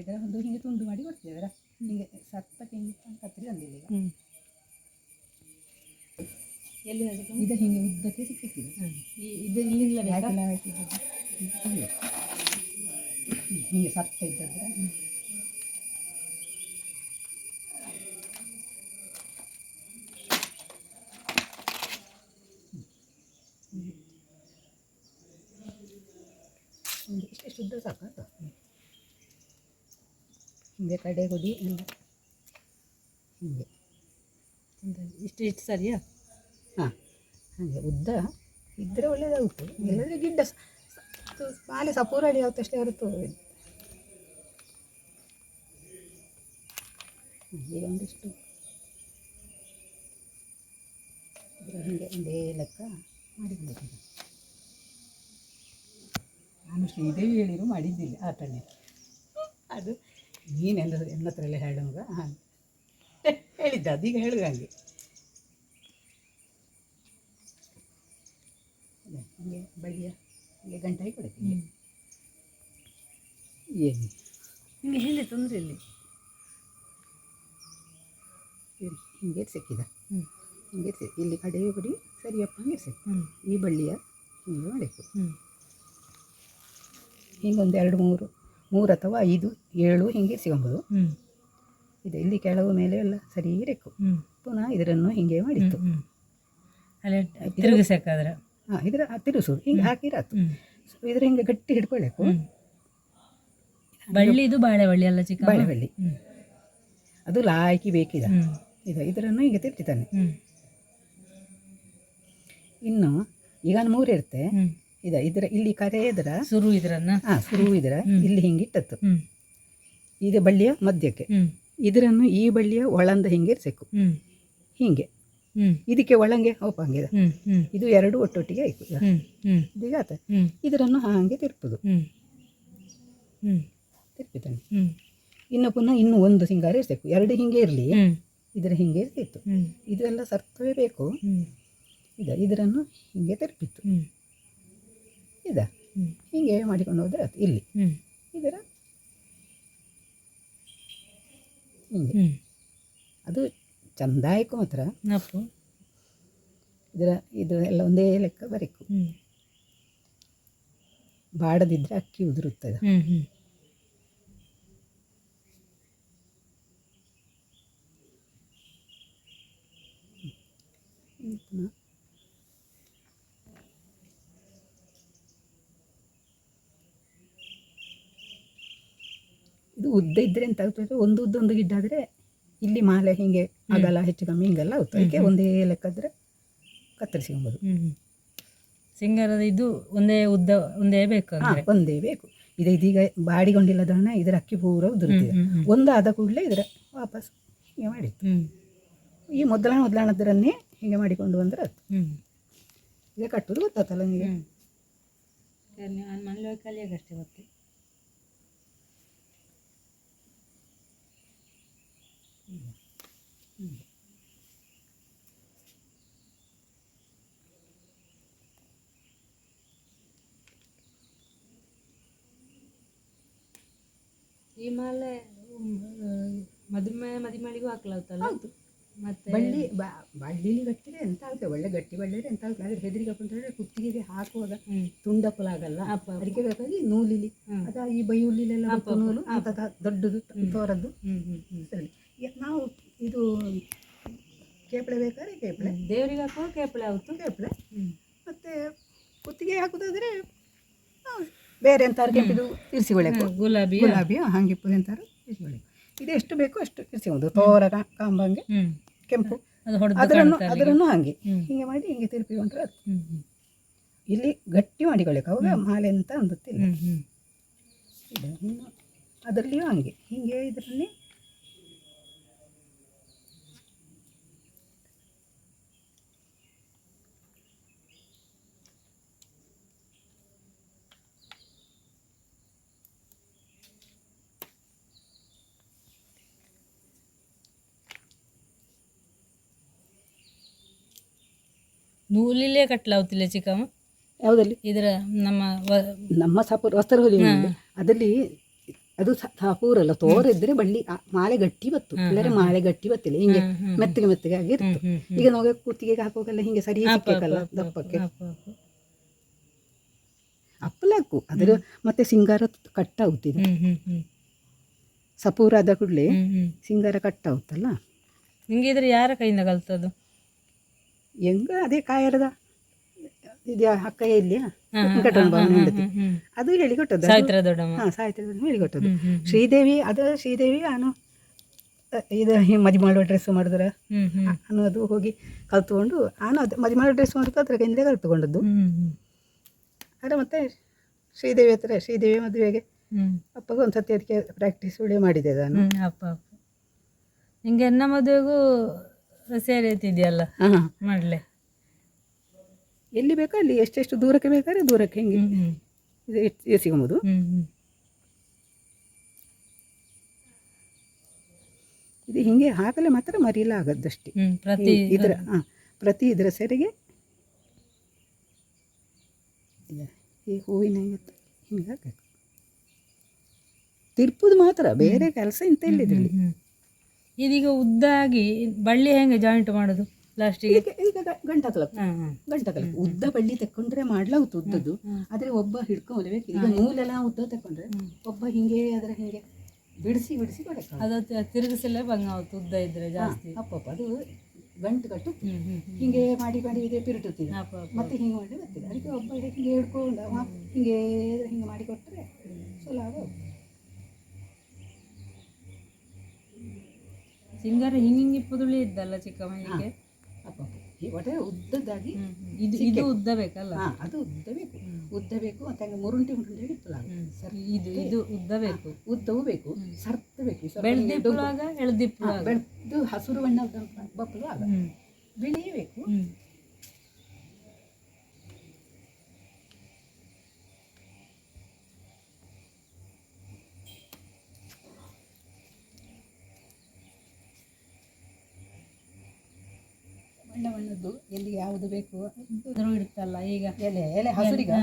ಇದರ ಒಂದು ಹಿಂಗೆ ತುಂಡು ಮಾಡಿ ಕೊಡ್ತೀವಿ. ಅದರ ಹಿಂಗೆ ಸತ್ತಕ್ಕೆ ಹಿಂಗೆ ಕತ್ತರಿ ತಂದಿಲ್ಲ ಈಗ. ಎಲ್ಲಿ ಇದು ಹಿಂಗೆ ಉದ್ದಕ್ಕೆ ಸಿಕ್ಕಿದೆ. ಇದು ಇಲ್ಲಿಂದ ಯಾಕೆಲ್ಲ ಹಾಕಿದ್ದು ಹಿಂಗೆ ಸತ್ತ ಇದ್ದದ್ರೆ ಇಷ್ಟು ಶುದ್ಧ ಸಾಕು. ಹಿಂಗೆ ಕಡೆ ಕೊಡಿ ಎಲ್ಲ ಹಿಂಗೆ ಇಷ್ಟು ಸರಿಯಾ? ಹಾಂ, ಹಾಗೆ ಉದ್ದ ಇದ್ದರೆ ಒಳ್ಳೆಯದಾಗುತ್ತೆ. ಇಲ್ಲದ್ರೆ ಗಿಡ್ಡ ಮಾಲೆ ಸಪೂರಡಿ ಆಗುತ್ತಷ್ಟೇ ಹೊರತು. ಈಗ ಒಂದಿಷ್ಟು ಹಿಂಗೆ ಒಂದೇ ಲೆಕ್ಕ ಮಾಡಿಕೊಂಡಿದ್ದೀನಿ. ನಾನು ಶ್ರೀದೇವಿ ಹೇಳಿರು ಮಾಡಿದ್ದಿಲ್ಲ ಆ ತಣ್ಣೆ. ಅದು ನೀನೆಲ್ಲ ಎಲ್ಲ ಹತ್ರ ಎಲ್ಲ ಹೇಳುವಾಗ ಹಾಗೆ ಹೇಳಿದ್ದ, ಅದೀಗ ಹೇಳುವ ಹಾಗೆ. ಹಿಂಗೆ ಬಳಿಯ ಹಿಂಗೆ ಗಂಟಾಗಿ ಕೊಡ್ತೀನಿ. ಏನು ಹಿಂಗೆ ಹಿಂದೆ ತೊಂದರೆ ಇಲ್ಲಿ ಹಿಂಗೆ ಸಿಕ್ಕಿದ. ಹಿಂಗೆ ಇಲ್ಲಿ ಕಡೆಯೂ ಬಿಡಿ ಸರಿಯಪ್ಪ ಹಂಗೆ ಸಿಕ್ಕು. ಈ ಬಳ್ಳಿಯ ಹಿಂಗೆ ಮಾಡಬೇಕು. ಹಿಂಗೊಂದು 2 3 ಅಥವಾ 5 7 ಹಿಂಗೆ ಸಿಗಬಹುದು. ಇದು ಇಲ್ಲಿ ಕೆಳವು ಮೇಲೆ ಎಲ್ಲ ಸರಿ ಇರಬೇಕು. ಪುನಃ ಇದರನ್ನು ಹಿಂಗೆ ಮಾಡಿತ್ತು ತಿರುಗಿಸಾಕಾದ್ರೆ ಹಾಂ, ಇದರ ತಿರುಗಿಸೋದು ಹಿಂಗೆ ಹಾಕಿರತ್ತು. ಇದ್ರ ಹಿಂಗೆ ಗಟ್ಟಿ ಹಿಡ್ಕೊಳ್ಬೇಕು. ಬಳ್ಳಿ ಇದು ಬಾಳೆ ಬಳ್ಳಿ ಅಲ್ಲ, ಚಿಕ್ಕ ಬಾಳೆ ಬಳ್ಳಿ. ಅದು ಲಾಯ್ಕಿ ಬೇಕಿದ. ಇದರನ್ನು ಹೀಗೆ ತಿರ್ತಿತಾನೆ. ಇನ್ನು ಈಗ 3 ಇರುತ್ತೆ. ಇದರ ಇಲ್ಲಿ ಕರೆ ಇದರ ಸುರು ಇದರನ್ನ ಸುರು ಇದರ ಇಲ್ಲಿ ಹಿಂಗೆ ಇಟ್ಟತ್ತು. ಇದು ಬಳ್ಳಿಯ ಮಧ್ಯಕ್ಕೆ ಇದರನ್ನು ಈ ಬಳ್ಳಿಯ ಒಳಂದ ಹಿಂಗೆ ಇರಿಸಬೇಕು. ಹಿಂಗೆ ಇದಕ್ಕೆ ಒಳಂಗೆ ಹಂಗಿದೆ. ಇದು 2 ಒಟ್ಟೊಟ್ಟಿಗೆ ಆಯ್ತು. ಇದೀಗ ಆತ ಇದರನ್ನು ಹಾಗೆ ತಿರ್ಪುದು. ತಿರ್ಪಿತಾನೆ. ಇನ್ನು ಪುನಃ ಇನ್ನೂ ಒಂದು ಸಿಂಗಾರ ಇರಿಸಬೇಕು. 2 ಹಿಂಗೆ ಇರಲಿ. ಇದರ ಹಿಂಗೆ ಇರ್ತಿತ್ತು. ಇದೆಲ್ಲ ಸರ್ತವೇ ಬೇಕು. ಇದರನ್ನು ಹಿಂಗೆ ತಿರ್ಪಿತ್ತು. ಹೀಗೆ ಮಾಡಿಕೊಂಡು ಹೋದ್ರೆ ಆಯ್ತು. ಇಲ್ಲಿ ಇದರ ಹಿಂಗೆ ಅದು ಚಂದ ಆಯ್ಕು ಮಾತ್ರ. ಇದು ಎಲ್ಲ ಒಂದೇ ಲೆಕ್ಕ ಬರೀಕು. ಬಾಡದಿದ್ರೆ ಅಕ್ಕಿ ಉದುರುತ್ತದೆ. ಇದು ಉದ್ದ ಇದ್ದರೆ ಎಂತ ಆಗ್ತದೆ, ಒಂದು ಉದ್ದ ಒಂದು ಗಿಡ್ಡಾದರೆ ಇಲ್ಲಿ ಮಾಲೆ ಹಿಂಗೆ ಅಗಲ ಹೆಚ್ಚು ಕಮ್ಮಿ ಹಿಂಗೆಲ್ಲ ಆಗುತ್ತೆ. ಅದಕ್ಕೆ ಒಂದೇ ಲೆಕ್ಕದ್ರೆ ಕತ್ತರಿಸ್ಕೊಬೋದು. ಸಿಂಗಾರದ ಇದು ಒಂದೇ ಉದ್ದ ಒಂದೇ ಬೇಕು. ಒಂದೇ ಬೇಕು. ಇದೀಗ ಬಾಡಿಗೊಂಡಿಲ್ಲದನ್ನ ಇದರ ಅಕ್ಕಿ ಪೂರ ಉದುರುತ್ತಿದೆ. ಒಂದಾದ ಕೂಡಲೇ ಇದರ ವಾಪಸ್ ಹೀಗೆ ಮಾಡಿತ್ತು. ಈ ಮೊದಲನದರನ್ನೇ ಹೀಗೆ ಮಾಡಿಕೊಂಡು ಬಂದರೆ ಅದು ಈಗ ಕಟ್ಟೋದು ಗೊತ್ತಾತಲ್ಲ ನಿಮಗೆ. ಮನೇಲಿ ಕಲಿಯಾಗಷ್ಟೇ ಗೊತ್ತು. ಈ ಮಾಲೆ ಮದುವೆಗಳಿಗೂ ಹಾಕ್ಲಾಗ್ತಲ್ಲ. ಮತ್ತೆ ಬಳ್ಳಿಲಿ ಗಟ್ಟಿದೆ ಎಂತ ಆಗ್ತದೆ, ಒಳ್ಳೆ ಗಟ್ಟಿ ಬಳ್ಳಿದ್ರೆ ಎಂತ ಆಗ್ತದೆ. ಅದ್ರ ಹೆದರಿಕಪ್ಪ ಅಂತ ಹೇಳಿದ್ರೆ ಕುತ್ತಿಗೆಗೆ ಹಾಕುವಾಗ ತುಂಡಪ್ಪಲಾಗಲ್ಲ. ಅದಕ್ಕೆ ಬೇಕಾಗಿ ನೂಲಿಲಿ ಅದ ಈ ಬೈಯುಳ್ಳಿಲೆಲ್ಲ ನೂಲು ಅಂತ ದೊಡ್ಡದು ತೋರದ್ದು ಸರಿ. ನಾವು ಇದು ಕೇಪಳೆ ಬೇಕಾದ್ರೆ ಕೇಪಳೆ, ದೇವರಿಗೆ ಹಾಕುವ ಕೇಪಳೆ ಆಗುತ್ತೆ. ಕೇಪಳೆ ಮತ್ತೆ ಕುತ್ತಿಗೆ ಹಾಕುದಾದ್ರೆ ಬೇರೆ ಎಂತಾರು ಕೆಂಪಿದು ಇರಿಸಿಕೊಳ್ಳಬೇಕು. ಗುಲಾಬಿ ಹಾಗೆ ಎಂತಾರು ಇರಿಸಿಕೊಳ್ಳಿ. ಇದು ಎಷ್ಟು ಬೇಕೋ ಅಷ್ಟು ಇರಿಸಿಕೊಂಡು ತೋರ ಕಾಂಬಂಗೆ ಕೆಂಪು ಅದರನ್ನು ಹಾಗೆ ಹಿಂಗೆ ಮಾಡಿ ಹಿಂಗೆ ತಿರುಪಿಕೊಂಡ್ರೆ ಅದು ಇಲ್ಲಿ ಗಟ್ಟಿ ಮಾಡಿಕೊಳ್ಳಬೇಕು. ಅವಾಗ ಮಾಲೆ ಅಂತ ಅಂದುತ್ತಿಲ್ಲ. ಅದರಲ್ಲಿಯೂ ಹಂಗೆ ಹಿಂಗೆ ಇದರಲ್ಲಿ ನೂಲಿಲ್ಲೇ ಕಟ್ಟಲಾಗುತ್ತಿಲ್ಲ ಚಿಕ್ಕಮ್ಮ. ಯಾವುದಲ್ಲಿ ಇದರ ನಮ್ಮ ವಸ್ತ್ರ ಹೊಲಿಗೆ ಅದರಲ್ಲಿ ಅದು ಪೂರಲ್ಲ ತೋರಿದ್ರೆ ಬಳ್ಳಿ ಮಾಲೆ ಗಟ್ಟಿ ಬತ್ತು, ಇಲ್ಲರೆ ಮಾಲೆ ಗಟ್ಟಿ ಬತ್ತಿಲ್ಲ, ಹಿಂಗೆ ಮೆತ್ತಗೆ ಮೆತ್ತಗೆ ಆಗಿರ್ತು. ಈಗ ನಾವು ಕುತ್ತಿಗೆಗೆ ಹಾಕೋಕೆಲ್ಲ ಹಿಂಗೆ ಸರಿ ಸಿಕ್ಕಲ್ಲ ದಪ್ಪಕ್ಕೆ ಅಪ್ಪಲಾಕು ಅದರ ಮತ್ತೆ ಸಿಂಗಾರ ಕಟ್ಟಾಗುತ್ತಿದೆ. ಸಪೂರ ಆದ ಕೂಡಲೇ ಸಿಂಗಾರ ಕಟ್ಟಾಗುತ್ತಲ್ಲ. ನಿಂಗೆ ಇದ್ರೆ ಯಾರ ಕೈಯಿಂದ ಕಲ್ತದ್ದು? ಹೆಂಗ ಅದೇ ಕಾಯರದ ಇದು ಅಕ್ಕ ಇಲ್ಲಿಯಾ ಹೆಂಡತಿ ಅದು ಹೇಳಿಕೊಟ್ಟದ್ದು. ಸಾವಿತ್ರ ದೊಡ್ಡಮ್ಮ. ಹಾಂ, ಸಾವಿತ್ರ ದೊಡ್ಡಮ್ಮ ಹೇಳಿಕೊಟ್ಟದ್ದು. ಶ್ರೀದೇವಿ ಶ್ರೀದೇವಿ ನಾನು ಇದು ಮದಿ ಮಾಡುವ ಡ್ರೆಸ್ ಮಾಡಿದ್ರೆ ಅನ್ನೋದು ಹೋಗಿ ಕಲ್ತ್ಕೊಂಡು ನಾನು ಅದು ಮದಿ ಮಾಡುವ ಡ್ರೆಸ್ ಮಾಡೋದು ಅದ್ರ ಕೈಯಿಂದಲೇ ಕಲ್ತ್ಕೊಂಡದ್ದು. ಆದರೆ ಮತ್ತೆ ಶ್ರೀದೇವಿ ಹತ್ರ ಶ್ರೀದೇವಿ ಮದುವೆಗೆ ಅಪ್ಪಗೆ ಒಂದು ಸತಿ ಅದಕ್ಕೆ ಪ್ರಾಕ್ಟೀಸ್ ಒಳ್ಳೆ ಮಾಡಿದೆ ನಾನು. ಅಪ್ಪ ನಿಂಗೆ ಎನ್ನ ಮದುವೆಗೂ ಸೇರಿ ಎತ್ತಿದೆಯಲ್ಲ ಮಾಡಲೆ, ಎಲ್ಲಿ ಬೇಕೋ ಅಲ್ಲಿ ಎಷ್ಟೆಷ್ಟು ದೂರಕ್ಕೆ ಬೇಕಾದ್ರೆ ದೂರಕ್ಕೆ ಹಿಂಗೆ ಇದು ಸಿಗಬಹುದು. ಇದು ಹಿಂಗೆ ಹಾಕಲೆ ಮಾತ್ರ ಮರಿಯಲ್ಲ ಆಗದ್ದಷ್ಟೇ. ಪ್ರತಿ ಇದರ ಸೆರೆಗೆ ಈ ಹೂವಿನ ಹಿಂಗೆ ಹಾಕಬೇಕು. ತಿರ್ಪುದು ಮಾತ್ರ, ಬೇರೆ ಕೆಲಸ ಇಂತ ಇಲ್ಲಿದ್ರಲ್ಲಿ. ಇದೀಗ ಉದ್ದಾಗಿ ಬಳ್ಳಿ ಹೆಂಗೆ ಜಾಯಿಂಟ್ ಮಾಡೋದು ಲಾಸ್ಟಿಗೆ? ಈಗ ಗಂಟಕಲ ಉದ್ದ ಬಳ್ಳಿ ತಕೊಂಡ್ರೆ ಮಾಡ್ಲಾಗುತ್ತೆ ಉದ್ದದ್ದು, ಆದರೆ ಒಬ್ಬ ಹಿಡ್ಕೊಂಡ್ಬೇಕು. ಈಗ ನೂಲೆಲ್ಲ ಉದ್ದ ತಕೊಂಡ್ರೆ ಒಬ್ಬ ಹಿಂಗೆ ಅದರ ಹಿಂಗೆ ಬಿಡಿಸಿ ಬಿಡಿಸಿ ಕೊಡಕ್ಕೆ ಅದು ತಿರುಗಿಸಲೇ ಬಂಗ ಉದ್ದ ಇದ್ರೆ ಜಾಸ್ತಿ ಅಪ್ಪಪ್ಪ ಅದು ಗಂಟು ಕಟ್ಟು ಹಿಂಗೆ ಮಾಡಿ ಮಾಡಿ ಇದೆ ಪಿರುಟುತ್ತೀವಿ, ಮತ್ತೆ ಹಿಂಗೆ ಮಾಡಿ ಬರ್ತೀವಿ. ಅದಕ್ಕೆ ಒಬ್ಬ ಹಿಂಗೆ ಹಿಡ್ಕೊಂಡು ಹಿಂಗೆ ಹಿಂಗೆ ಮಾಡಿ ಕೊಟ್ಟರೆ ಸುಲಭ. ಸಿಂಗಾರ ಹಿಂಗೆ ಪುದುಳಿ ಇದ್ದಲ್ಲ ಚಿಕ್ಕಮ್ಮನಿಗೆ ಅಪ್ಪಪ್ಪ ಈ ಒಡೆ ಉದ್ದದ್ದಾಗಿ ಇದು ಉದ್ದ ಬೇಕಲ್ಲ? ಅದು ಉದ್ದ ಬೇಕು ಮತ್ತೆ ಹಂಗೆ ಮುರುಂಟಿ ಇರ್ತಲ್ಲ ಸರಿ. ಇದು ಉದ್ದ ಬೇಕು, ಉದ್ದವೂ ಬೇಕು, ಸರ್ತ ಬೇಕು. ಬೆಳೆದಿಪ್ಪುವಾಗ ಎಳೆದಿಪ್ಪುವಾಗ ಬೆಳೆದು ಹಸಿರು ಬಣ್ಣ ಬಪ್ಪಲು ಆಗ ಬಿಳಿ ಬೇಕು. ಬಣ್ಣ ಬಣ್ಣದ್ದು ಎಲ್ಲಿಗೆ ಯಾವುದು ಬೇಕು ಇಡುತ್ತಲ್ಲ. ಈಗ ಎಲೆ ಹಸುರಿಗೆ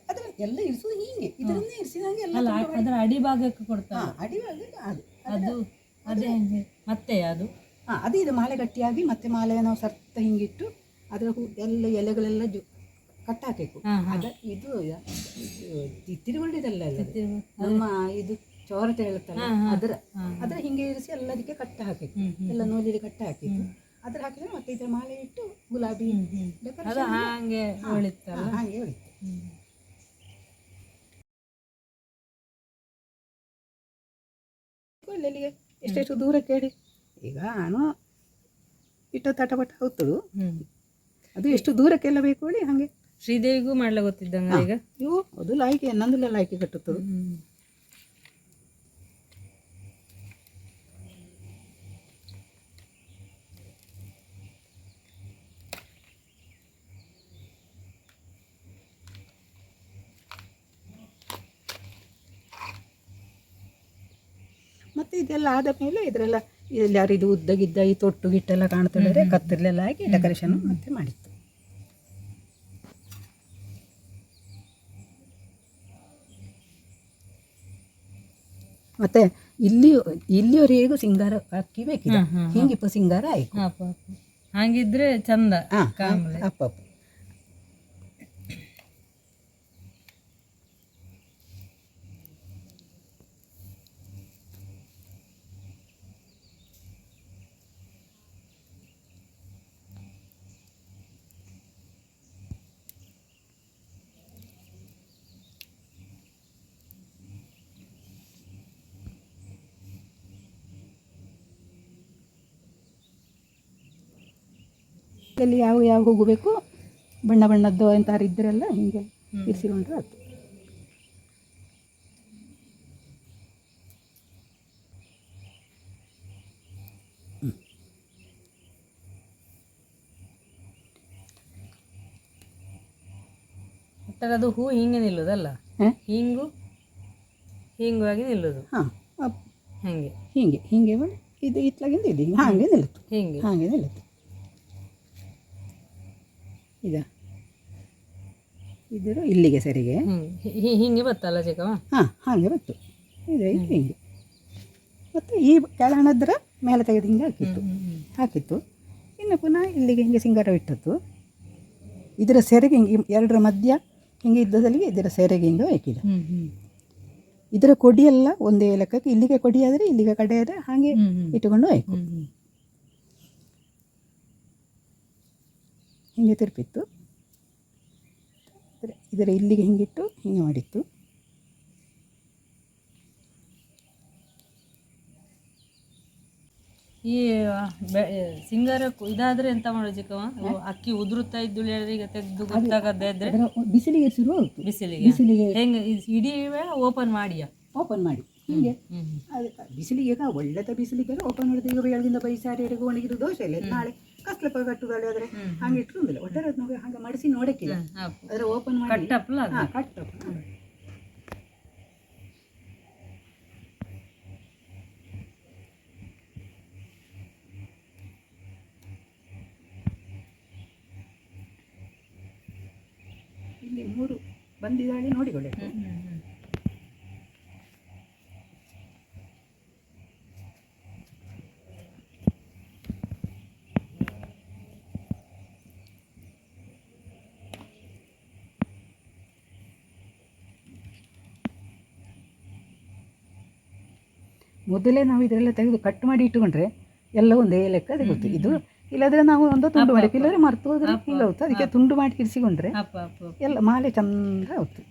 ಅದರ ಎಲ್ಲ ಇರಿಸೋದು ಹಿಂಗೆ ಇದರನ್ನೇ ಇರಿಸಿದಂಗೆ ಎಲ್ಲ ಅದರ ಅಡಿಭಾಗಕ್ಕೆ ಕೊಡ್ತಾರೆ. ಅಡಿಭಾಗಕ್ಕೆ ಅದು ಅದೇ ಮತ್ತೆ ಅದು ಅದು ಇದು ಮಾಲೆ ಗಟ್ಟಿಯಾಗಿ ಮತ್ತೆ ಮಾಲೆ ನಾವು ಸರ್ತ ಹಿಂಗಿಟ್ಟು ಅದರ ಎಲ್ಲ ಎಲೆಗಳೆಲ್ಲ ಕಟ್ಟಾಕಬೇಕು. ಇದು ತಿರುವಳ್ಳಿದಲ್ಲ ನಮ್ಮ ಇದು ಚೋರಟೆ ಹೇಳುತ್ತಲ್ಲ ಅದರ ಹಿಂಗೆ ಇರಿಸಿ ಎಲ್ಲದಕ್ಕೆ ಕಟ್ಟ ಹಾಕಬೇಕು. ಎಲ್ಲ ನೂಲಿಗೆ ಕಟ್ಟ ಹಾಕಿದ್ದು ಅದ್ರ ಹಾಕಿದ್ರೆ ಮತ್ತೆ ಇದರ ಮಾಲೆ ಇಟ್ಟು ಗುಲಾಬಿ ಹಾಗೆ ಉಳಿತಲ್ಲ, ಹಾಗೆ ಉಳಿತು. ಅಲ್ಲಿಗೆ ಎಷ್ಟೆಷ್ಟು ದೂರ ಕೇಳಿ ಈಗ ನಾನು ಇಟ್ಟು ತಟಪಟ ಹೋಗ್ತಳು. ಅದು ಎಷ್ಟು ದೂರಕ್ಕೆಲ್ಲ ಬೇಕು ಹೇಳಿ ಹಾಗೆ ಶ್ರೀದೇವಿಗೂ ಮಾಡ್ಲ ಗೊತ್ತಿದ್ದಂಗ ಈಗ ಇವು ಅದು ಲಾಯ್ಕೆ ನಂದಲ್ಲ ಲಾಯ್ಕೆ ಕಟ್ಟುತ್ತದು. ಮತ್ತು ಇದೆಲ್ಲ ಆದ ಮೇಲೆ ಇದರೆಲ್ಲ ಇದೆಲ್ಲ ಯಾರಿದು ಉದ್ದಗಿದ್ದ ಈ ತೊಟ್ಟು ಗಿಟ್ಟೆಲ್ಲ ಕಾಣ್ತಿದ್ರೆ ಕತ್ತಲೆಲ್ಲ ಹಾಕಿ ಡೆಕೋರೇಷನ್ ಮತ್ತೆ ಮಾಡಿತ್ತು. ಮತ್ತೆ ಇಲ್ಲಿಯವರೆಗೂ ಸಿಂಗಾರ ಹಾಕಿ ಬೇಕಿದೆ, ಹಿಂಗಿಪ್ಪ ಸಿಂಗಾರ ಆಯ್ತು ಹಾಗಿದ್ರೆ ಚಂದ. ಅಪ್ಪ ಇಲ್ಲಿ ಯಾವ ಹೋಗಬೇಕು ಬಣ್ಣ ಬಣ್ಣದ್ದು ಎಂತಾರು ಇದ್ದರೆಲ್ಲ ಹಿಂಗೆ ಇರಿಸಿಕೊಂಡ್ರೆ ಆಯ್ತು. ಅದು ಹೂ ಹಿಂಗೆ ನಿಲ್ಲುದಲ್ಲ, ಹಿಂಗು ಆಗಿ ನಿಲ್ಲುದು. ಹಿಂಗೆ ಹಿಂಗೆ ಹಿಂಗೆ ಇದು ಇತ್ಲಾಗಿಂದ ಇದು ಹಾಗೆ ನಿಲ್ಲುತ್ತೆ, ಹಾಗೆ ನಿಲ್ಲುತ್ತೆ. ಇದರ ಇಲ್ಲಿಗೆ ಸರಿಗೆ ಹಿಂಗೆ ಬತ್ತಲ್ಲ ಚಿಕ್ಕವ? ಹಾಗೆ ಬತ್ತು. ಇದೆ ಹಿಂಗೆ ಮತ್ತು ಈ ಕೆಳಹಣದ್ರ ಮೇಲೆ ತೆಗೆದು ಹಿಂಗೆ ಹಾಕಿತ್ತು ಇನ್ನು ಪುನಃ ಇಲ್ಲಿಗೆ ಹಿಂಗೆ ಸಿಂಗಾರ ಇಟ್ಟದ್ದು. ಇದರ ಸೆರೆಗೆ ಹಿಂಗೆ ಎರಡರ ಮಧ್ಯ ಹಿಂಗೆ ಇದ್ದದಲ್ಲಿ ಇದರ ಸೆರೆಗೆ ಹಿಂಗೆ ಹಾಕಿದೆ. ಇದರ ಕೊಡಿಯೆಲ್ಲ ಒಂದೇ ಲೆಕ್ಕಕ್ಕೆ ಇಲ್ಲಿಗೆ ಕೊಡಿ ಆದರೆ ಇಲ್ಲಿಗೆ ಕಡೆ ಆದರೆ ಹಾಗೆ ಇಟ್ಟುಕೊಂಡು ಹೋಯ್ಕು. ಹಿಂಗೆ ತಿರುಪಿತ್ತು. ಇದರ ಇಲ್ಲಿಗೆ ಹಿಂಗಿಟ್ಟು ಹಿಂಗೆ ಮಾಡಿತ್ತು. ಈ ಸಿಂಗಾರ ಇದಾದ್ರೆ ಎಂತ ಮಾಡೋ ಚಿಕ್ಕವ, ಅಕ್ಕಿ ಉದುರುತ್ತಾ ಇದ್ದು ಈಗ ತೆಗೆದು ಗೊತ್ತಾಗದೇ ಇದ್ರೆ ಬಿಸಿಲಿಗೆ ಶುರು ಆಯ್ತು. ಬಿಸಿಲಿಗೆ ಹೆಂಗೆ ಇಡೀ ಓಪನ್ ಮಾಡಿಯಾ? ಓಪನ್ ಮಾಡಿ ಹಿಂಗೆ ಅದು ಬಿಸಿಲಿಗೆ ಒಳ್ಳೆದ ಬಿಸಿಲಿಗೆ ಓಪನ್ ಮಾಡಿದ್ರೆ ಈಗ ಬೆಳಗಿಂದ ಬೈಸಾರಿವರೆಗೂ ಒಣಗಿರೋ ದೋಷ ಇಲ್ಲ. ನಾಳೆ ಕಸ್ಲಪ್ಪ ಕಟ್ಟುದಾಳೆ ಆದರೆ ಹಂಗೆ ಇಟ್ಕೊಂಡಿಲ್ಲ. ಒಟ್ಟಾರೆ ಅದು ನಾವು ಹಾಗೆ ಮಾಡಿಸಿ ನೋಡಕ್ಕಿಲ್ಲ. ಅದರ ಓಪನ್ ಮಾಡಿ ಕಟ್ಟಪ್ಲ ಇಲ್ಲಿ 3 ಬಂದಿದ್ದಾಳೆ ನೋಡಿಕೊಳ್ಳಿ. ಮೊದಲೇ ನಾವು ಇದರೆಲ್ಲ ತೆಗೆದು ಕಟ್ ಮಾಡಿ ಇಟ್ಟುಕೊಂಡ್ರೆ ಎಲ್ಲ ಒಂದೇ ಲೆಕ್ಕ ಸಿಗುತ್ತೆ. ಇದು ಇಲ್ಲದ್ರೆ ನಾವು ಒಂದು ತುಂಡು ಮಾಡಿ ಇಲ್ಲದ್ರೆ ಮರ್ತು ಹೋದ್ರೆ ಹಿಂಗೆ ಆಗುತ್ತೆ. ಅದಕ್ಕೆ ತುಂಡು ಮಾಡಿ ಇರಿಸಿಕೊಂಡ್ರೆ ಎಲ್ಲ ಮಾಲೆ ಚಂದ ಆಗುತ್ತೆ.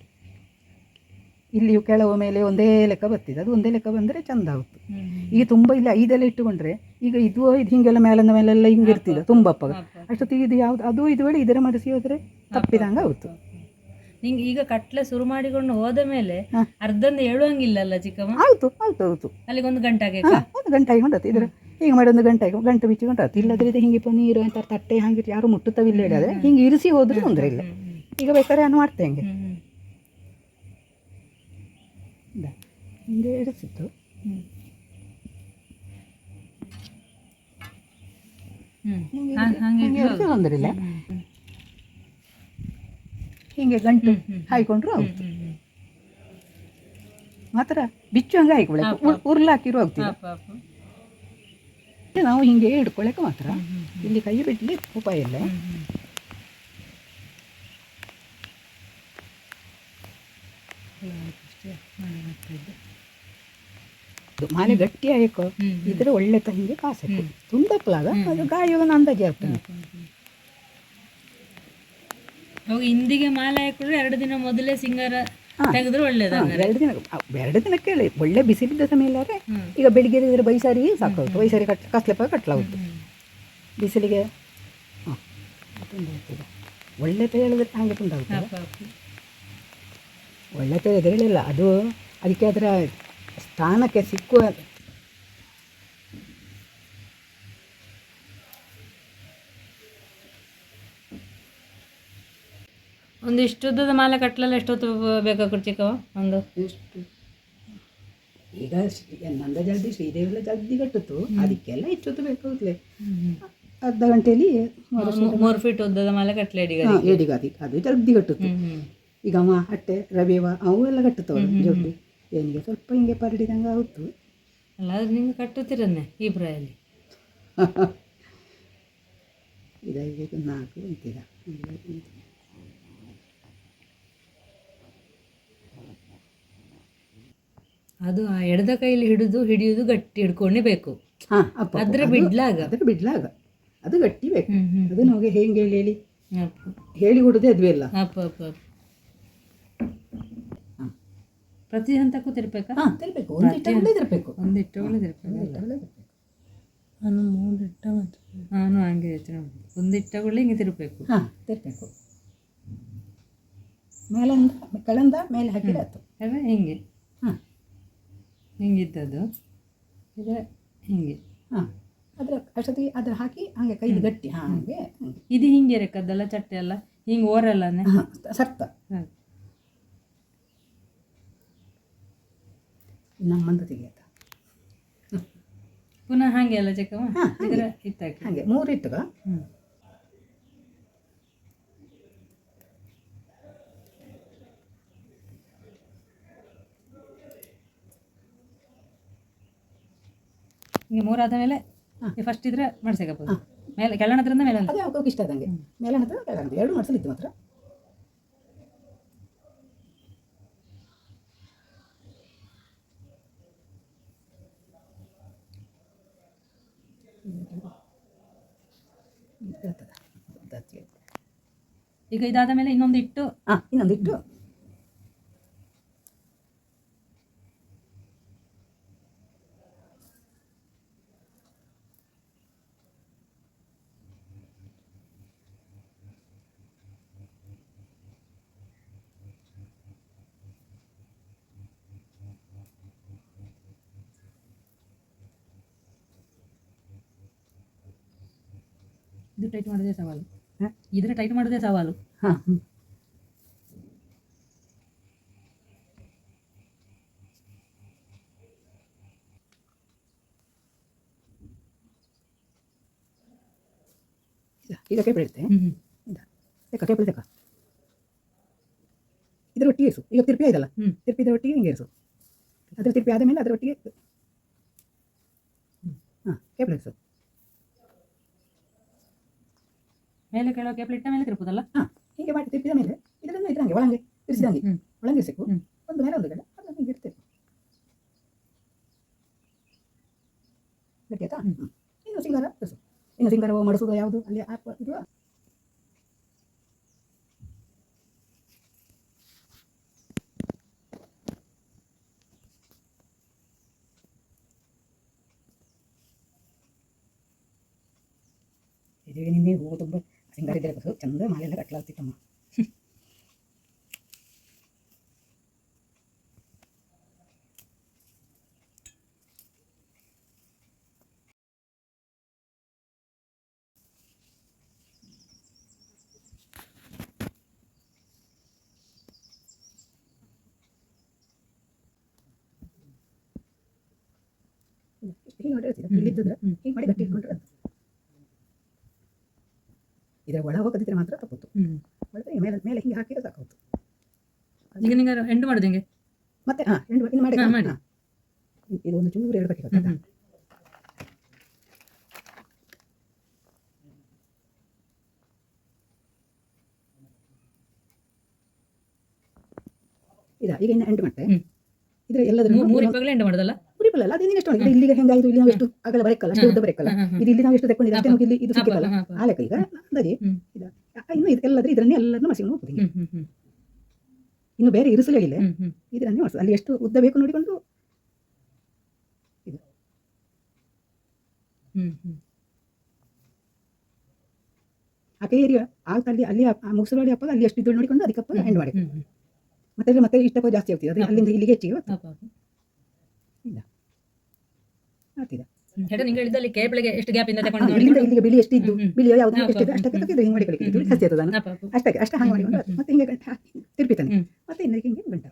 ಇಲ್ಲಿಯೂ ಕೆಳವು ಮೇಲೆ ಒಂದೇ ಲೆಕ್ಕ ಬರ್ತಿದೆ. ಅದು ಒಂದೇ ಲೆಕ್ಕ ಬಂದರೆ ಚಂದ ಆಗುತ್ತೆ. ಈಗ ತುಂಬ ಇಲ್ಲ 5 ಇಟ್ಟುಕೊಂಡ್ರೆ ಈಗ ಇದು ಹಿಂಗೆಲ್ಲ ಮೇಲಿಂದ ಮೇಲೆಲ್ಲ ಹಿಂಗೆ ಇರ್ತಿದೆ ತುಂಬಪ್ಪ. ಅಷ್ಟೊತ್ತಿಗೆ ಇದು ಯಾವ್ದು ಅದು ಇದು ವೇಳೆ ಇದರ ಮಡಿಸಿ ಹೋದರೆ ತಪ್ಪಿದಂಗೆ ಆಗುತ್ತೆ. ನಿಂಗೆ ಈಗ ಕಟ್ಲೆ ಶುರು ಮಾಡಿಕೊಂಡು ಹೋದ ಮೇಲೆ ಅರ್ಧಂದ ಹೇಳುವಂಗಿಲ್ಲಲ್ಲ ಚಿಕ್ಕಮ್ಮ? ಹೌದು ಅಲ್ಲಿಗೆ 1 ಗಂಟೆ 1 ಗಂಟೆ ಆಗಿಕೊಂಡತ್ತು. ಇದ್ರ ಹೀಗೆ ಮಾಡಿ 1 ಗಂಟೆ ಬಿಚ್ಚಿಕೊಂಡಾತು. ಇಲ್ಲದ್ರೆ ಇದು ಹಿಂಗೆ ನೀರು ಅಂತ ತಟ್ಟೆ ಹಾಗೆ ಯಾರು ಮುಟ್ಟುತ್ತವಿಲ್ಲ ಹೇಳಿದ್ರೆ ಹಿಂಗೆ ಇರಿಸಿ ಹೋದ್ರೆ ತೊಂದರೆ ಇಲ್ಲ. ಈಗ ಬೇಕಾದ್ರೆ ನಾನು ಮಾಡ್ತೆ ಹಿಂಗೆ ಹಿಂಗೆ ಇರಿಸಿತ್ತು. ಹಿಂಗೆ ಇರಿಸಿ ತೊಂದರೆ ಇಲ್ಲ. ಹಿಂಗೆ ಗಂಟು ಹಾಯ್ಕೊಂಡ್ರು ಆಗುತ್ತೆ. ಮಾತ್ರ ಬಿಚ್ಚುವಂಗೆ ಹಾಯ್ಕೊಳಕ್ಕೆ ಉರ್ಲಾಕಿರು ಆಗ್ತಿಲ್ಲ. ನಾವು ಹಿಂಗೆ ಹಿಡ್ಕೊಳಕ್ಕೆ ಮಾತ್ರ. ಇಲ್ಲಿ ಕೈ ಬಿಡ್ಲಿ ಉಪಾಯ ಇಲ್ಲ. ಮಾಲೆ ಗಟ್ಟಿ ಆಯ್ಕೋ ಇದ್ರೆ ಒಳ್ಳೆ ಹಿಂಗೆ ಕಾಸಕ್ಕೆ ತುಂಡಪ್ಪಲಾಗ ಅದು ಗಾಯವನ್ನು ಅಂದಾಜು ಆಗ್ತದೆ. ಅವಾಗ ಹಿಂದಿಗೆ ಮಾಲೆ ಹಾಕಿದ್ರೆ 2 ದಿನ ಮೊದಲೇ ಸಿಂಗಾರ ತೆಗೆದ್ರೆ ಒಳ್ಳೇದು. 2 ದಿನಕ್ಕೆ ಒಳ್ಳೆ ಬಿಸಿಲಿದ್ದ ಸಮಯ ಇಲ್ಲಾದ್ರೆ ಈಗ ಬೆಳಿಗ್ಗೆ ಇದ್ರೆ ಬೈಸಾರಿ ಸಾಕಾಗುತ್ತೆ. ಬೈಸಾರಿ ಕಸ್ಲೆಪ್ಪ ಕಟ್ಲಾಗುತ್ತೆ. ಬಿಸಿಲಿಗೆ ಒಳ್ಳೆ ಹೇಳಿದ್ರೆ ಹಾಗೆ ತುಂಡಾಗುತ್ತೆ. ಒಳ್ಳೆ ಹೇಳಿಲ್ಲ ಅದು ಅದಕ್ಕೆ ಅದರ ಸ್ಥಾನಕ್ಕೆ ಸಿಕ್ಕುವ ಒಂದು ಇಷ್ಟುದ್ದದ ಮಾಲೆ ಕಟ್ಟಲೆಲ್ಲ ಎಷ್ಟೊತ್ತು ಬೇಕಾಗ್ತದೆ ಚಿಕ್ಕವ? ಒಂದು ಎಷ್ಟು ಈಗ ನಂದ ಜಲ್ದಿ ಶ್ರೀದೇವಿಲ್ಲ ಜಲ್ದಿ ಕಟ್ಟಿತು. ಅದಕ್ಕೆಲ್ಲ ಇಷ್ಟೊತ್ತು ಬೇಕಾಗುತ್ತಲೆ. ಅರ್ಧ ಗಂಟೆಯಲ್ಲಿ 3 ಫೀಟ್ ಉದ್ದದ ಮಾಲೆ ಕಟ್ಲೆ ಎಡಿಗಾದಿ ಅದು ಜಲ್ದಿ ಕಟ್ಟುತ್ತು. ಈಗ ಅಮ್ಮ ಅಟ್ಟೆ ರವಿವ ಅವು ಎಲ್ಲ ಕಟ್ಟುತ್ತವರು ಜಲ್ದಿ. ಏನಿಗೆ ಸ್ವಲ್ಪ ಹಿಂಗೆ ಪರಡಿದಂಗೆ ಆಗುತ್ತು. ಅಲ್ಲಾದ್ರೆ ನಿಂಗೆ ಕಟ್ಟುತ್ತೀರನ್ನೇ ಈ ಪ್ರಾಯಲ್ಲಿ. ಇದೈದು 4 ಅಂತೀರ. ಅದು ಆ ಎಡದ ಕೈಯಲ್ಲಿ ಹಿಡಿಯುವುದು ಗಟ್ಟಿ ಹಿಡ್ಕೊಂಡೇ ಬೇಕು. ಅದ್ರ ಬಿಡ್ಲಾಗ ಅದು ಗಟ್ಟಿ ಬೇಕು. ಅದು ನಮಗೆ ಹೆಂಗೆ ಹೇಳಿ ಕೊಡುದೇ ಅದುವೇ ಅಲ್ಲ. ಪ್ರತಿ ಹಂತಕ್ಕೂ ತಿರ್ಬೇಕಾ? ತಿರ್ಬೇಕು. ಒಂದಿಟ್ಟಗಳೇ ತಿರ್ಬೇಕು. ನಾನು 3 ಇಟ್ಟ ನಾನು ಹಂಗೆ ಒಂದಿಟ್ಟಗಳೇ ಹಿಂಗೆ ತಿರ್ಬೇಕು. ತಿರ್ಬೇಕು. ಮೇಲಿಂದ ಕೆಳಂದ ಮೇಲೆ ಹಾಕಿರತ್ತು. ಹಿಂಗೆ ಹಿಂಗಿದ್ದದು ಇದು ಹಿಂಗೆ ಅದ್ರ ಅಷ್ಟೊತ್ತಿಗೆ ಅದ್ರ ಹಾಕಿ ಹಂಗೆ ಕೈದು ಗಟ್ಟಿ ಹಾಗೆ ಇದು ಹಿಂಗೆ ರೆಕ್ಕದ್ದಲ್ಲ ಚಟ್ಟೆ ಅಲ್ಲ ಹಿಂಗೆ ಓರಲ್ಲನೆ ಸರ್ತ ನಮ್ಮಂದು ತೆಗಿಯತ್ತ ಪುನಃ ಹಾಗೆ ಅಲ್ಲ ಚಿಕ್ಕಮ್ಮ ಇದರ ಇತ್ತಾಕಿ ಹಾಗೆ 3 ಇಟ್ಟುಗ ಹಿಂಗೆ 3 ಆದ ಮೇಲೆ ಫಸ್ಟ್ ಇದ್ರೆ ಮಾಡ್ಸಕ್ಕೆ ಮೇಲೆ ಕೆಳನದ್ರಿಂದ ಮೇಲೆ ಅದೇ ಅವಕ್ಕೆ ಇಷ್ಟ ಆದಂಗೆ ಮೇಲೆ ಹತ್ರ ಕೆಳಗಂದು 2 ಮಾಡಿಸಲಿತ್ತು ಮಾತ್ರ. ಈಗ ಇದಾದ ಮೇಲೆ ಇನ್ನೊಂದು ಇಟ್ಟು ಇನ್ನೊಂದು ಇಟ್ಟು ಇದು ಟೈಟ್ ಮಾಡೋದೇ ಸವಾಲು. ಇದ್ರೆ ಟೈಟ್ ಮಾಡೋದೇ ಸವಾಲು. ಈಗ ಕೇಪಳಿ ಇರುತ್ತೆ. ಕೇಪಳಿ ತಕ್ಕ ಇದ್ರ ಒಟ್ಟಿಗೆ ಇರಿಸು. ಈಗ ತಿರುಪಿ ಆಯ್ತಲ್ಲ, ತಿರುಪಿದ ಒಟ್ಟಿಗೆ ಹಿಂಗೆ ಇರಿಸು. ಅದ್ರ ತಿರುಪಿ ಆದ ಮೇಲೆ ಅದರ ಒಟ್ಟಿಗೆ ಕೇಪಳಿ ಇರಿಸು. ಮೇಲೆ ಕೆಳಗೆ ಕೇಪಳಿ ಇಟ್ಟ ಮೇಲೆ ತಿರುಪುದಲ್ಲ. ಹೀಗೆ ಮಾಡಿ ತಿರುಪಿದ ಮೇಲೆ ಇದನ್ನು ಇದ್ರಂಗೆ ಒಳಗೆ ಇರಿಸಿದಂಗೆ ಒಳಗೆ ಇರಿಸಬೇಕು. ಒಂದು ಮೇಲೆ ಒಂದು ಕಡೆ ಅದನ್ನು ಹಿಂಗೆ ಇಡ್ತೇವೆ. ಗಟ್ಟಿ ಆಯ್ತಾ? ಇನ್ನು ಸಿಂಗಾರ ಇರಿಸು. ಇನ್ನು ಸಿಂಗಾರ ಮಡಿಸೋದು ಯಾವುದು ಅಲ್ಲಿ ಇದು ಇದೇ ನಿನ್ನೆ ಹೂವು ತುಂಬ ಸಿಂಗಾರ ಇದ್ದರೆ ಚಂದ ಮಾಲೆಲ್ಲ ಕಟ್ಲಾಗ್ತಿತ್ತಮ್ಮ. ಹೀಗೆ ನೋಡಿ ಇಲ್ಲಿದ್ದರೆ ಹೀಗೆ ಮಾಡಿ ಗಟ್ಟಿ ಇಟ್ಕೊಂಡ್ರೆ ಇದರ ಒಳ ಹೋಗದಿದ್ರೆ ಮಾತ್ರ ತಪ್ಪುತ್ತು. ಒಳಗೆ ಮೇಲೆ ಮೇಲೆ ಹಿಂಗೆ ಹಾಕಿದ್ರೆ ಸಾಕಾಗುತ್ತೆ. ಈಗ ನಿಂಗೆ ಎಂಡು ಮಾಡೋದು ಹೆಂಗೆ ಮತ್ತೆ ಎಂಡು ಇನ್ನು ಮಾಡಿ ಮಾಡಿ ಇದು ಒಂದು ಚೂರು ಇಡಬೇಕಾಗ್ತದೆ. ಈಗ ಇನ್ನು ಎಂಟು ಮಾಡ್ತೆ. ಇದ್ರ ಎಲ್ಲದರ 3 ಇಪ್ಪಗಳು ಎಂಡು ಮಾಡೋದಲ್ಲ. ಉರಿಪಲ್ಲ ಅದು ಇನ್ನೆಷ್ಟು ಇದು ಇಲ್ಲಿಗೆ ಹೆಂಗಾಯ್ತು, ಇಲ್ಲಿ ನಾವು ಎಷ್ಟು ಅಗಲ ಬರಕ್ಕಲ್ಲ, ಅಷ್ಟು ಉದ್ದ ಬರಕ್ಕಲ್ಲ. ಇದು ಇಲ್ಲಿ ನಾವು ಎಷ್ಟು ತಗೊಂಡಿದ್ದೆ ಅಷ್ಟೇ ನಮಗೆ ಇಲ್ಲಿ ಇದು ಸಿಕ್ಕಿಲ್ಲ ಆ ಲೆಕ್ಕ. ಈಗ ಅಂದಾಜಿ ಇನ್ನು ಇದೆಲ್ಲದ್ರೆ ಇದನ್ನೇ ಎಲ್ಲರನ್ನೂ ಮಸಿಕೊಂಡು ಹೋಗ್ತದೆ. ಇನ್ನು ಬೇರೆ ಇರಿಸಲು ಹೇಳಿಲ್ಲ, ಇದನ್ನೇ ಮಾಡಿಸೋದು. ಅಲ್ಲಿ ಎಷ್ಟು ಉದ್ದ ಬೇಕು ನೋಡಿಕೊಂಡು ಇದು ಆ ಕೈರಿ ಆಗ್ತಲ್ಲಿ ಅಲ್ಲಿ ಮುಗಿಸಲು ಹಪ್ಪಾಗ ಅಲ್ಲಿ ಎಷ್ಟು ಇದ್ದು ನೋಡಿಕೊಂಡು ಅದಕ್ಕಪ್ಪ ಎಂಡ್ ಮಾಡಿ ಮತ್ತೆ ಇಷ್ಟಪ್ಪ ಜಾಸ್ತಿ ಆಗ್ತದೆ. ಅದು ಅಲ್ಲಿಂದ ಇಲ್ಲಿಗೆ ಹೆಚ್ಚಿಗೆ ಇಲ್ಲ ಆಗ್ತಿದೆ. ಹೇಳಿದಲ್ಲಿ ಕೇಬಳಿಗೆ ಎಷ್ಟು ಗ್ಯಾಪ್ ಇಂದ ತಗೊಂಡು ಇಲ್ಲಿಂದ ಇಲ್ಲಿಗೆ ಬಿಳಿ ಎಷ್ಟು ಇದ್ದು ಬಿಳಿ ಯಾವುದು ಎಷ್ಟಿದೆ ಅಷ್ಟಕ್ಕೆ ಹಿಂಗೆ ಮಾಡಿ ಕಳಿಕೆ ಜಾಸ್ತಿ ಆಗ್ತದೆ. ಅಷ್ಟಕ್ಕೆ ಹಂಗೆ ಮಾಡಿಕೊಂಡು ಮತ್ತೆ ಹಿಂಗೆ ತಿರುಪಿತಾನೆ. ಮತ್ತೆ ಇನ್ನು ಹಿಂಗೆ ಗಂಟ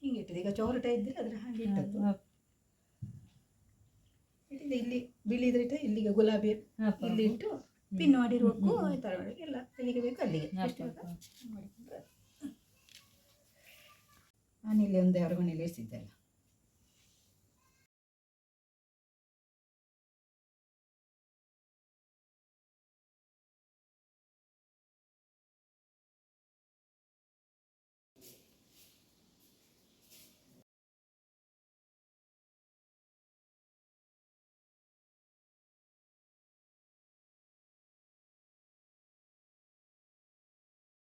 ಹಿಂಗೆ ಇಟ್ಟಿದೆ. ಈಗ ಚೌರಟ ಇದ್ದರೆ ಅದರ ಹಾಗೆ ಇಟ್ಟದ್ದು ಇಟ್ಟಿದ್ದೆ. ಇಲ್ಲಿ ಬಿಳಿ ಇದ್ರೆ ಇಟ್ಟರೆ ಇಲ್ಲಿಗೆ ಗುಲಾಬಿ ಇಲ್ಲಿ ಇಟ್ಟು ಪಿನ್ ಮಾಡಿರುವಕ್ಕೂ ಈ ಥರ ಮಾಡಿ ಎಲ್ಲ ಎಲ್ಲಿಗೆ ಬೇಕು ಅಲ್ಲಿಗೆ ಮಾಡಿಕೊಂಡ್ರೆ. ನಾನು ಇಲ್ಲಿ ಒಂದು 2 ಮನೇಲಿ ಇರಿಸಿದ್ದೆ ಅಲ್ಲ.